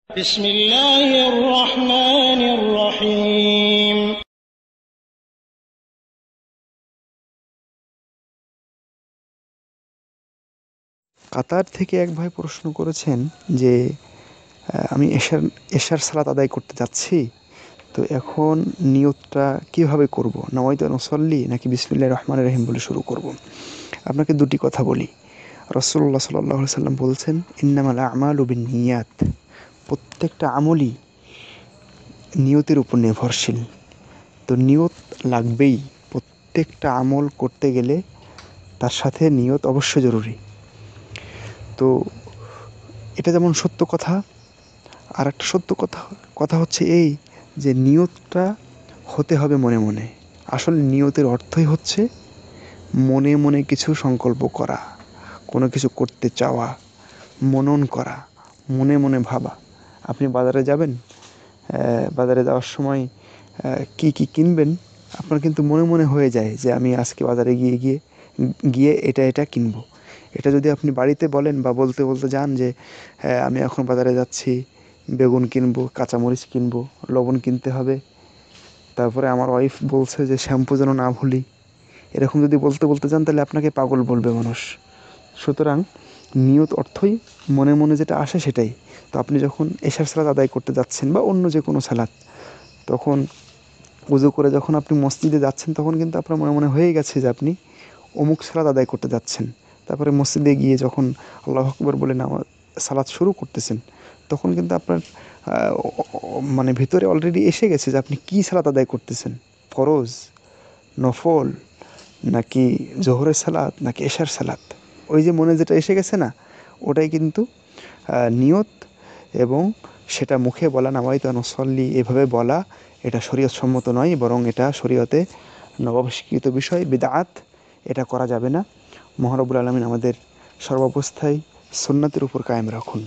বিসমিল্লাহির রহমানির রহিম। কাতার থেকে এক ভাই প্রশ্ন করেছেন যে আমি এশার সালাত আদায় করতে যাচ্ছি, তো এখন নিয়তটা কিভাবে করব? নাওয়াইতু আন উসাল্লি নাকি বিসমিল্লাহির রহমানির রহিম বলে শুরু করব? আপনাকে দুটি কথা বলি। রাসূলুল্লাহ সাল্লাল্লাহু আলাইহি সাল্লাম বলছেন, ইন্নামাল আমালু বিন্নিয়াত। প্রত্যেকটা আমলই নিয়তের উপর নির্ভরশীল। তো নিয়ত লাগবেই। প্রত্যেকটা আমল করতে গেলে তার সাথে নিয়ত অবশ্যই জরুরি। তো এটা যেমন সত্য কথা, আর একটা সত্য কথা হচ্ছে এই যে নিয়তটা হতে হবে মনে মনে। আসলে নিয়তের অর্থই হচ্ছে মনে মনে কিছু সংকল্প করা, কোনো কিছু করতে চাওয়া, মনন করা, মনে মনে ভাবা। আপনি বাজারে যাবেন, বাজারে যাওয়ার সময় কী কী কিনবেন আপনার কিন্তু মনে মনে হয়ে যায় যে আমি আজকে বাজারে গিয়ে এটা কিনবো। এটা যদি আপনি বাড়িতে বলেন বা বলতে বলতে যান যে আমি এখন বাজারে যাচ্ছি, বেগুন কিনবো, কাঁচামরিচ কিনবো, লবণ কিনতে হবে, তারপরে আমার ওয়াইফ বলছে যে শ্যাম্পু যেন না ভুলি, এরকম যদি বলতে বলতে যান তাহলে আপনাকে পাগল বলবে মানুষ। সুতরাং নিয়ত অর্থই মনে মনে যেটা আসে সেটাই। তো আপনি যখন এশার সালাত আদায় করতে যাচ্ছেন বা অন্য যে কোনো সালাত, তখন উজু করে যখন আপনি মসজিদে যাচ্ছেন তখন কিন্তু আপনার মনে মনে হয়ে গেছে যে আপনি অমুক সালাত আদায় করতে যাচ্ছেন। তারপরে মসজিদে গিয়ে যখন আল্লাহু আকবার বলে সালাত শুরু করতেছেন, তখন কিন্তু আপনার মানে ভিতরে অলরেডি এসে গেছে যে আপনি কী সালাত আদায় করতেছেন। ফরজ, নফল, নাকি জোহরের সালাত, নাকি এশার সালাত। ওই যে মনে যেটা এসে গেছে না, ওটাই কিন্তু নিয়ত। এবং সেটা মুখে বলা, নাওয়াইতু আন উসাল্লি এভাবে বলা, এটা শরীয়ত সম্মত নয়, বরং এটা শরীয়তে নবাবিষ্কৃত বিষয়, বিদআত। এটা করা যাবে না। মহান রব্বুল আলামিন আমাদের সর্বাবস্থায় সুন্নাতের উপর কায়েম রাখুন।